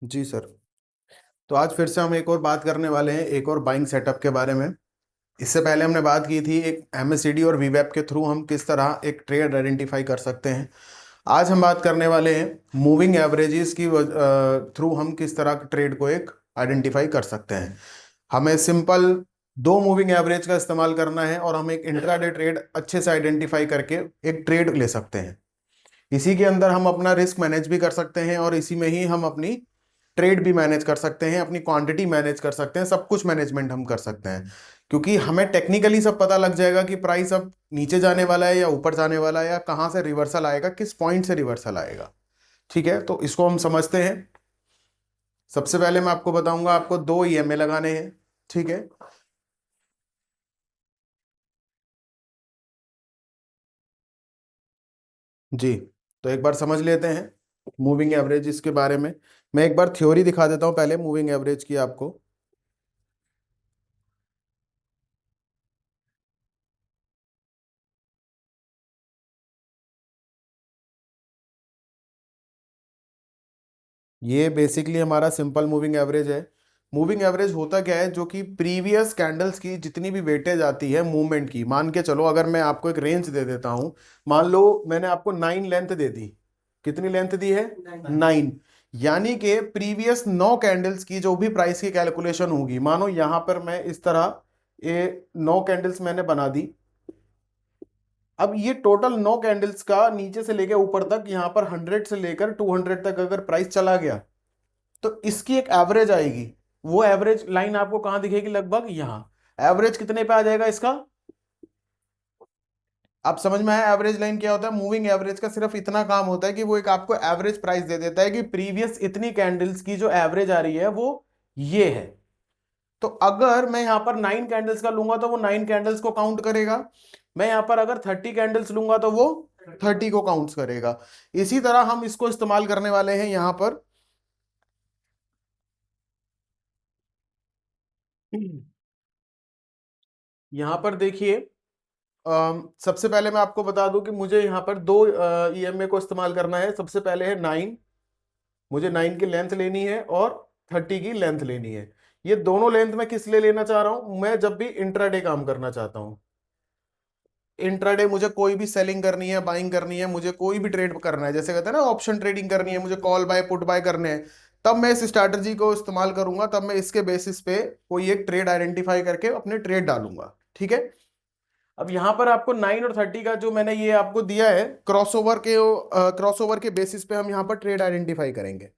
जी sir. तो आज फिर से हम एक और बात करने वाले हैं, एक और बाइंग सेटअप के बारे में। इससे पहले हमने बात की थी एक एमएससीडी और वीवेप के थ्रू हम किस तरह एक ट्रेड आइडेंटिफाई कर सकते हैं। आज हम बात करने वाले हैं मूविंग एवरेजेस की थ्रू हम किस तरह ट्रेड को एक आइडेंटिफाई कर सकते हैं। हमें सिंपल दो मूविंग एवरेज का इस्तेमाल करना है और हम एक इंट्राडे ट्रेड अच्छे से आइडेंटिफाई करके एक ट्रेड ले सकते हैं। इसी के अंदर हम अपना रिस्क मैनेज भी कर सकते हैं और इसी में ही हम अपनी ट्रेड भी मैनेज कर सकते हैं, अपनी क्वांटिटी मैनेज कर सकते हैं, सब कुछ मैनेजमेंट हम कर सकते हैं। क्योंकि हमें टेक्निकली सब पता लग जाएगा कि प्राइस अब नीचे जाने वाला है या ऊपर जाने वाला है या कहाँ से रिवर्सल आएगा, किस पॉइंट से रिवर्सल आएगा। ठीक है, तो इसको हम समझते हैं। सबसे पहले मैं आपको बताऊंगा, आपको दो ईएमए लगाने हैं। ठीक है। जी। तो एक बार समझ लेते हैं मूविंग एवरेज इसके बारे में। मैं एक बार थ्योरी दिखा देता हूं पहले मूविंग एवरेज की आपको। ये बेसिकली हमारा सिंपल मूविंग एवरेज है। मूविंग एवरेज होता क्या है, जो कि प्रीवियस कैंडल्स की जितनी भी वेटेज आती है मूवमेंट की, मान के चलो अगर मैं आपको एक रेंज दे देता हूं। मान लो मैंने आपको 9 लेंथ दे दी। कितनी लेंथ दी है? 9। यानी कि प्रीवियस 9 कैंडल्स की जो भी प्राइस की कैलकुलेशन होगी, मानो यहां पर मैं इस तरह ये 9 कैंडल्स मैंने बना दी। अब ये टोटल 9 कैंडल्स का नीचे से लेकर ऊपर तक, यहां पर 100 से लेकर 200 तक अगर प्राइस चला गया तो इसकी एक एवरेज आएगी। वो एवरेज लाइन आपको कहां दिखेगी? लगभग यहां। एवरेज कितने पे आ जाएगा इसका? आप समझ में आया एवरेज लाइन क्या होता है? मूविंग एवरेज का सिर्फ इतना काम होता है कि वो एक आपको एवरेज प्राइस दे देता है कि प्रीवियस इतनी कैंडल्स की जो एवरेज आ रही है वो ये है। तो अगर मैं यहां पर 9 कैंडल्स का लूंगा तो वो 9 कैंडल्स को काउंट करेगा। मैं यहां पर अगर 30 कैंडल्स लूंगा तो वो 30 को काउंट करेगा। इसी तरह हम इसको इस्तेमाल करने वाले हैं यहां पर। यहां पर देखिए, सबसे पहले मैं आपको बता दूं कि मुझे यहाँ पर दो ईएमए को इस्तेमाल करना है। सबसे पहले है 9। मुझे 9 की लेंथ लेनी है और 30 की लेंथ लेनी है। ये दोनों लेंथ मैं किस लिए लेना चाह रहा हूं? मैं जब भी इंट्राडे काम करना चाहता हूं। इंट्राडे मुझे कोई भी सेलिंग करनी है, बाइंग करनी है, मुझे कोई भी ट्रेड करना है, जैसे कहते हैं ना ऑप्शन ट्रेडिंग करनी है, मुझे कॉल बाय पुट बाय करने हैं, तब मैं इस स्ट्रैटेजी को इस्तेमाल करूंगा। तब मैं इसके बेसिस पे कोई एक ट्रेड आइडेंटिफाई करके अपने ट्रेड डालूंगा। ठीक है। अब यहां पर आपको 9 और 30 का जो मैंने ये आपको दिया है, क्रॉसओवर के बेसिस पे हम यहां पर ट्रेड आइडेंटिफाई करेंगे।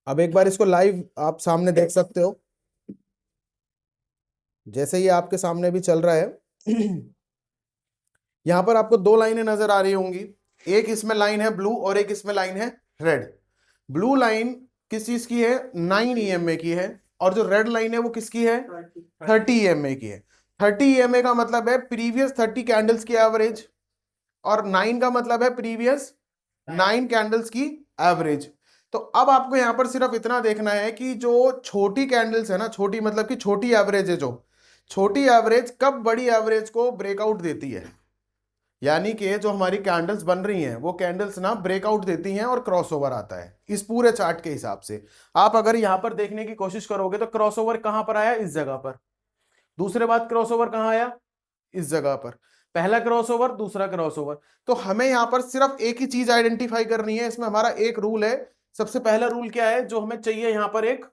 अब एक बार इसको लाइव आप सामने देख सकते हो, जैसे ये आपके सामने भी चल रहा है। यहां पर आपको दो लाइनें नजर आ रही होंगी। एक इसमें लाइन है ब्लू और एक इसमें लाइन है रेड। ब्लू लाइन किस चीज की है? 9 ईएमए की है। और जो रेड लाइन है वो किसकी है? 30 ईएमए की है। 30 ईएमए का मतलब है प्रीवियस 30 कैंडल्स की एवरेज, और 9 का मतलब है प्रीवियस 9 कैंडल्स की एवरेज। तो अब आपको यहां पर सिर्फ इतना देखना है कि जो छोटी कैंडल्स है ना, छोटी मतलब कि छोटी एवरेज है, जो छोटी एवरेज कब बड़ी एवरेज को ब्रेकआउट देती है। यानी कि जो हमारी कैंडल्स बन रही हैं वो कैंडल्स ना ब्रेकआउट देती हैं और क्रॉसओवर आता है इस पूरे चार्ट के हिसाब से। आप अगर यहां पर देखने की कोशिश करोगे तो क्रॉसओवर कहां पर आया? इस जगह पर। दूसरे बात, क्रॉसओवर कहां आया? इस जगह पर। पहला क्रॉसओवर, दूसरा क्रॉसओवर। तो हमें यहां पर सिर्फ एक ही चीज आइडेंटिफाई करनी है। इसमें हमारा एक रूल है। सबसे पहला रूल क्या है जो हमें चाहिए? यहां पर एक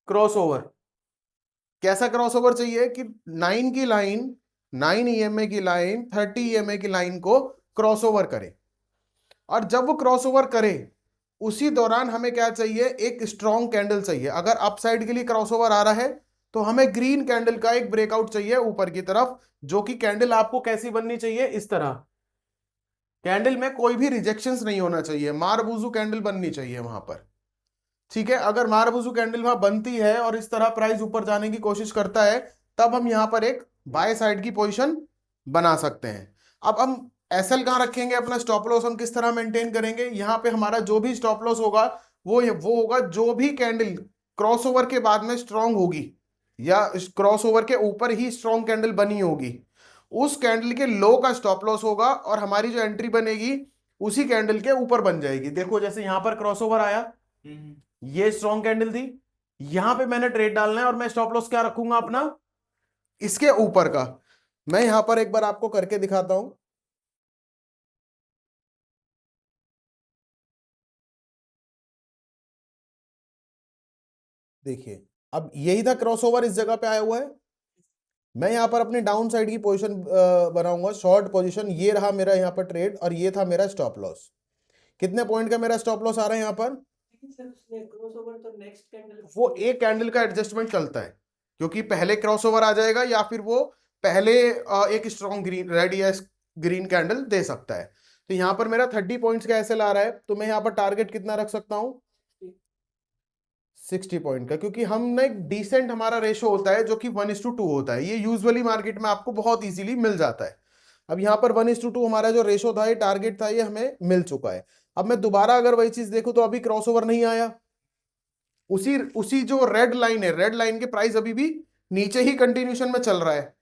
क्रॉसओवर। कैसा क्रॉसओवर चाहिए? कि 9 की लाइन, 9 ईएमए की लाइन 30 ईएमए की लाइन को क्रॉसओवर करे। और जब वो क्रॉसओवर करे उसी दौरान हमें क्या चाहिए? एक स्ट्रॉन्ग कैंडल चाहिए। अगर अपसाइड के लिए क्रॉसओवर आ रहा है तो हमें ग्रीन कैंडल का एक ब्रेकआउट चाहिए ऊपर की तरफ, जो कि कैंडल आपको कैसी बननी चाहिए? इस तरह। कैंडल में कोई भी रिजेक्शंस नहीं होना चाहिए, मारबूजू कैंडल बननी चाहिए वहां पर। ठीक है। अगर मारबूजू कैंडल वहां बनती है और इस तरह प्राइस ऊपर जाने की कोशिश करता है, तब हम यहां पर एक बाय साइड की पोजीशन बना सकते हैं। अब हम एसएल कहां रखेंगे? अपना स्टॉप लॉस हम किस तरह मेंटेन करेंगे? यहां पे हमारा जो भी स्टॉप लॉस होगा वो होगा जो भी कैंडल क्रॉसओवर के बाद में स्ट्रांग होगी या क्रॉसओवर के ऊपर ही स्ट्रांग कैंडल बनी होगी, उस कैंडल के लो का स्टॉप लॉस होगा। और हमारी जो एंट्री बनेगी उसी कैंडल के ऊपर बन जाएगी। देखो जैसे यहां पर क्रॉसओवर आया, ये स्ट्रॉन्ग कैंडल थी, यहां पे मैंने ट्रेड डालना है और मैं स्टॉप लॉस क्या रखूंगा अपना, इसके ऊपर का। मैं यहां पर एक बार आपको करके दिखाता हूं। देखिए अब यही था क्रॉसओवर, इस जगह पे आया हुआ है। मैं यहां पर अपनी डाउन साइड की पोजीशन बनाऊंगा, शॉर्ट पोजीशन, ये रहा मेरा यहां पर ट्रेड और ये था मेरा स्टॉप लॉस। कितने पॉइंट का मेरा स्टॉप लॉस आ रहा है यहां पर, वो एक कैंडल का एडजस्टमेंट चलता है, क्योंकि पहले क्रॉसओवर आ जाएगा या फिर वो पहले एक स्ट्रॉन्ग ग्रीन रेड या ग्रीन कैंडल दे सकता है। तो यहां पर मेरा 30 पॉइंट्स का एसएल आ रहा है, तो मैं यहां पर टारगेट कितना रख सकता हूं, 60 पॉइंट का, क्योंकि हम ना एक डिसेंट हमारा रेशो होता है जो कि 1:2 होता है। ये यूजुअली मार्केट में आपको बहुत इजीली मिल जाता है। अब यहाँ पर 1:2 हमारा जो रेशो था, ये टारगेट था, ये हमें मिल चुका है। अब मैं दोबारा अगर वही चीज देखूं तो अभी क्रॉसओवर नहीं आया, उसी उसी जो रेड लाइन है, रेड लाइन के प्राइस अभी भी नीचे ही कंटिन्यूशन में चल रहा है।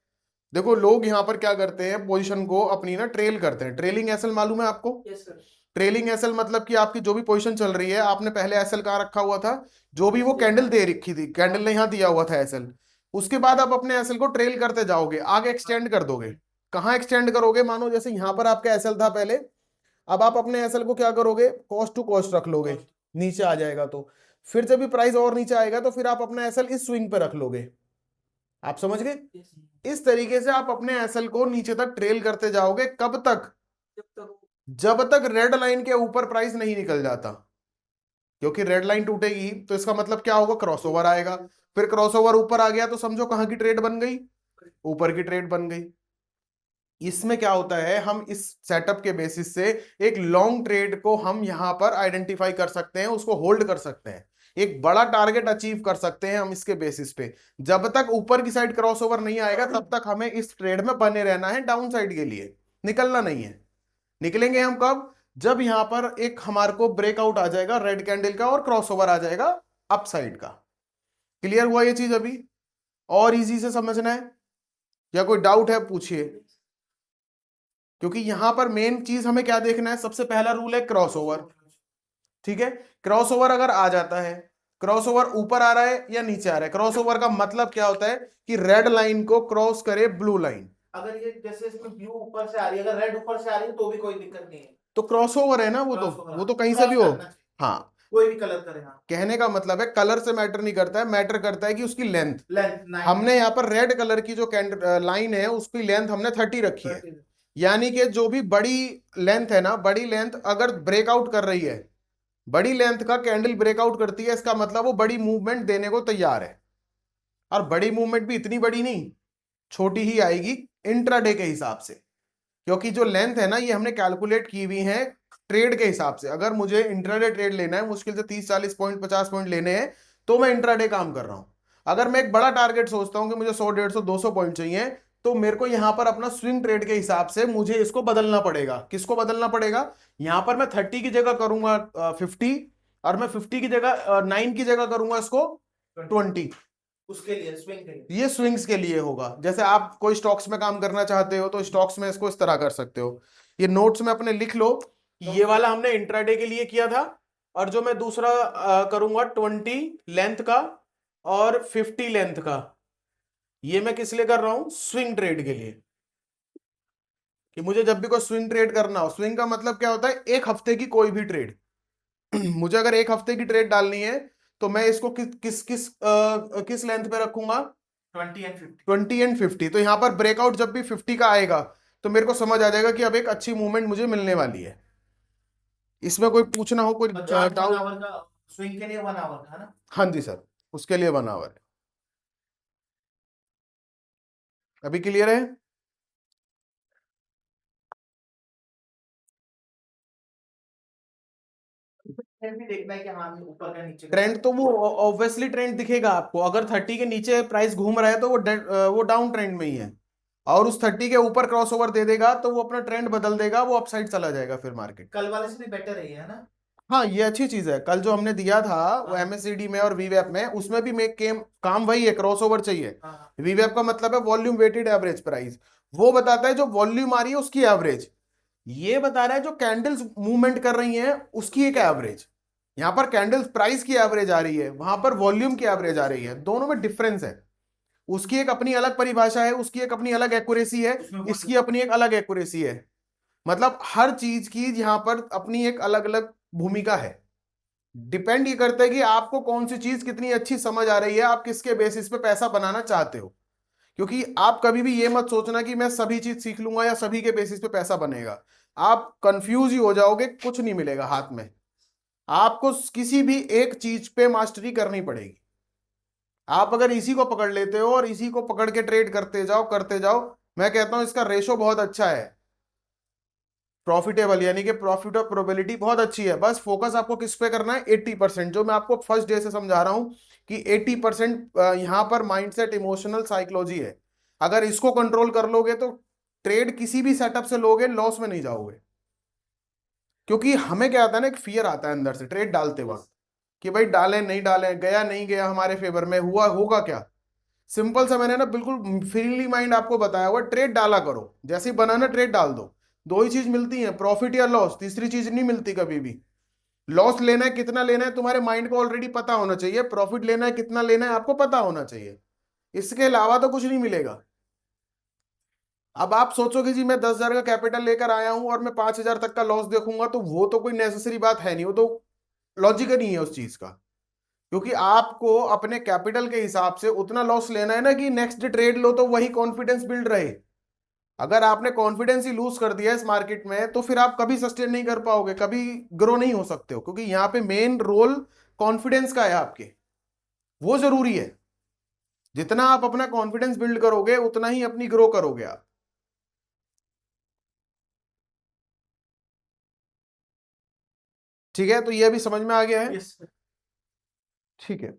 देखो लोग यहाँ पर क्या करते हैं, पोजीशन को अपनी ना ट्रेल करते हैं। ट्रेलिंग एसएल मालूम है आपको? Yes sir. ट्रेलिंग एसएल मतलब कि आपकी जो भी पोजीशन चल रही है, आपने पहले एसएल कहाँ रखा हुआ था, जो भी वो कैंडल दे रखी थी, कैंडल ने यहाँ दिया हुआ था एसएल, उसके बाद आप अपने एसएल को ट्रेल करते जाओगे, आगे एक्सटेंड कर दोगे। कहाँ एक्सटेंड करोगे, मानो जैसे यहाँ पर आपका एसएल था पहले, अब आप अपने एसएल को क्या करोगे, कॉस्ट टू कॉस्ट रख लोगे, नीचे आ जाएगा। तो फिर जब भी प्राइस और नीचे आएगा तो फिर आप अपना एसएल इस स्विंग पे रख लोगे। आप समझ गए? इस तरीके से आप अपने एसएल को नीचे तक ट्रेल करते जाओगे। कब तक? जब तक रेड लाइन के ऊपर प्राइस नहीं निकल जाता, क्योंकि रेड लाइन टूटेगी तो इसका मतलब क्या होगा, क्रॉसओवर आएगा। फिर क्रॉसओवर ऊपर आ गया तो समझो कहां की ट्रेड बन गई, ऊपर की ट्रेड बन गई। इसमें क्या होता है, हम इस सेटअप के बेसिस से एक लॉन्ग ट्रेड को हम यहां पर आइडेंटिफाई कर सकते हैं, उसको होल्ड कर सकते हैं, एक बड़ा टारगेट अचीव कर सकते हैं हम इसके बेसिस पे। जब तक ऊपर की साइड क्रॉसओवर नहीं आएगा तब तक हमें इस ट्रेड में बने रहना है, डाउन साइड के लिए निकलना नहीं है। निकलेंगे हम कब, जब यहां पर एक हमारे को ब्रेकआउट आ जाएगा रेड कैंडल का और क्रॉसओवर आ जाएगा अप साइड का। क्लियर हुआ ये चीज अभी? और इजी से समझना है या कोई डाउट है पूछिए। क्योंकि यहां पर मेन चीज हमें क्या देखना है, सबसे पहला रूल है क्रॉसओवर। ठीक है, क्रॉसओवर अगर आ जाता है, क्रॉसओवर ऊपर आ रहा है या नीचे आ रहा है, क्रॉसओवर का मतलब क्या होता है कि रेड लाइन को क्रॉस करे ब्लू लाइन। अगर ये जैसे इसमें ब्लू ऊपर से आ रही है, अगर रेड ऊपर से आ रही है तो भी कोई दिक्कत नहीं है, तो क्रॉसओवर है ना, वो तो कहीं से भी हो। हाँ, कोई भी कलर करे। हाँ, कहने का मतलब है कलर से मैटर नहीं करता है, मैटर करता है कि उसकी लेंथ। लेंथ हमने यहाँ पर रेड कलर की जो लाइन है उसकी लेंथ हमने 30 रखी है, यानी कि जो भी बड़ी लेंथ है ना, बड़ी लेंथ अगर ब्रेकआउट कर रही है, बड़ी लेंथ का कैंडल ब्रेकआउट करती है, इसका मतलब वो बड़ी मूवमेंट देने को तैयार है। और बड़ी मूवमेंट भी इतनी बड़ी नहीं, छोटी ही आएगी इंट्राडे के हिसाब से, क्योंकि जो लेंथ है ना ये हमने कैलकुलेट की हुई है ट्रेड के हिसाब से। अगर मुझे इंट्राडे ट्रेड लेना है, मुश्किल से 30-40 पॉइंट 50 पॉइंट लेने हैं, तो मैं इंट्राडे काम कर रहा हूं। अगर मैं एक बड़ा टारगेट सोचता हूं कि मुझे 100 150 200 पॉइंट चाहिए, तो मेरे को यहां पर अपना स्विंग ट्रेड के हिसाब से मुझे इसको बदलना पड़ेगा। किसको बदलना पड़ेगा, यहां पर मैं 30 की जगह करूंगा 50, और मैं 50 की जगह 9 की जगह करूंगा इसको 20। उसके लिए स्विंग के लिए, ये स्विंग्स के लिए होगा। जैसे आप कोई स्टॉक्स में काम करना चाहते हो तो स्टॉक्स में इसको इस तरह कर सकते हो। ये नोट्स में अपने लिख लो, ये वाला हमने इंट्राडे के लिए किया था, और जो मैं दूसरा करूंगा 20 लेंथ का और 50 लेंथ का, ये मैं किस लिए कर रहा हूं, स्विंग ट्रेड के लिए। कि मुझे जब भी कोई स्विंग ट्रेड करना हो, स्विंग का मतलब क्या होता है, एक हफ्ते की कोई भी ट्रेड। मुझे अगर एक हफ्ते की ट्रेड डालनी है तो मैं इसको किस लेंथ पे रखूंगा, 20 एंड 50। तो यहाँ पर ब्रेकआउट जब भी 50 का आएगा तो मेरे को समझ आ जाएगा कि अब एक अच्छी मूवमेंट मुझे मिलने वाली है। इसमें कोई पूछना हो, कोई डाउट? स्विंग के लिए 1 आवर का है ना? हाँ जी सर, उसके लिए 1 आवर है। अभी क्लियर है? ट्रेंड भी देखना है कि हाँ ऊपर का नीचे का। ट्रेंड तो वो ऑब्वियसली ट्रेंड दिखेगा आपको, अगर 30 के नीचे प्राइस घूम रहा है तो वो डाउन ट्रेंड में ही है, और उस 30 के ऊपर क्रॉसओवर दे देगा तो वो अपना ट्रेंड बदल देगा, वो अपसाइड चला जाएगा फिर मार्केट। कल वाले से भी बेटर है ना? हाँ, ये अच्छी चीज है। कल जो हमने दिया था वो एमएससीडी में और वीवैप में, उसमें भी मेक केम काम वही है, क्रॉसओवर चाहिए। वीवैप का मतलब है वॉल्यूम वेटेड एवरेज प्राइस, वो बताता है जो वॉल्यूम आ रही है उसकी एवरेज। ये बता रहा है जो कैंडल्स मूवमेंट कर रही हैं उसकी एक एवरेज। यहां पर कैंडल्स प्राइस की एवरेज आ रही है, वहां पर वॉल्यूम की एवरेज आ रही है, दोनों में डिफरेंस है। उसकी एक अपनी अलग परिभाषा है, उसकी एक अपनी अलग एक्यूरेसी है, इसकी अपनी एक अलग एक्यूरेसी है। मतलब हर चीज की यहां पर अपनी एक अलग अलग भूमिका है। डिपेंड ये करता है कि आपको कौन सी चीज कितनी अच्छी समझ आ रही है, आप किसके बेसिस पे पैसा बनाना चाहते हो। क्योंकि आप कभी भी ये मत सोचना कि मैं सभी चीज सीख लूंगा या सभी के बेसिस पे पैसा बनेगा। आप कंफ्यूज ही हो जाओगे, कुछ नहीं मिलेगा हाथ में। आपको किसी भी एक चीज पे मास्टरी करनी पड़ेगी। आप अगर इसी को पकड़ लेते हो और इसी को पकड़ के ट्रेड करते जाओ, मैं कहता हूं इसका रेशो बहुत अच्छा है, प्रॉफिटेबल यानी कि प्रॉफिट और प्रोबेबिलिटी बहुत अच्छी है। बस फोकस आपको किस पे करना है, 80%, जो मैं आपको फर्स्ट डे से समझा रहा हूं कि 80% यहां पर माइंडसेट इमोशनल साइकोलॉजी है। अगर इसको कंट्रोल कर लोगे तो ट्रेड किसी भी सेटअप से लोगे, लॉस में नहीं जाओगे। क्योंकि हमें क्या आता है ना, एक फियर आता है अंदर से ट्रेड डालते वक्त कि भाई डालें नहीं डालें, गया नहीं गया, हमारे फेवर में हुआ होगा क्या। सिंपल सा मैंने ना बिल्कुल फ्रीली माइंड आपको बताया हुआ, ट्रेड डाला करो, जैसे ही बनाना ट्रेड डाल दो। दो ही चीज मिलती है, प्रॉफिट या लॉस, तीसरी चीज नहीं मिलती कभी भी। लॉस लेना है कितना लेना है तुम्हारे माइंड को ऑलरेडी पता होना चाहिए, प्रॉफिट लेना है कितना लेना है आपको पता होना चाहिए। इसके अलावा तो कुछ नहीं मिलेगा। अब आप सोचोगे जी मैं 10,000 का कैपिटल लेकर आया हूं और मैं 5,000 तक का लॉस देखूंगा, तो वो तो कोई नेसेसरी बात है नहीं, वो तो लॉजिक नहीं है उस चीज का। क्योंकि आपको अपने कैपिटल के हिसाब से उतना लॉस लेना है ना कि नेक्स्ट डे ट्रेड लो तो वही कॉन्फिडेंस बिल्ड रहे। अगर आपने कॉन्फिडेंस ही लूज कर दिया इस मार्केट में तो फिर आप कभी सस्टेन नहीं कर पाओगे, कभी ग्रो नहीं हो सकते हो। क्योंकि यहाँ पे मेन रोल कॉन्फिडेंस का है आपके, वो जरूरी है। जितना आप अपना कॉन्फिडेंस बिल्ड करोगे उतना ही अपनी ग्रो करोगे आप। ठीक है, तो ये अभी समझ में आ गया है। यस। ठीक है।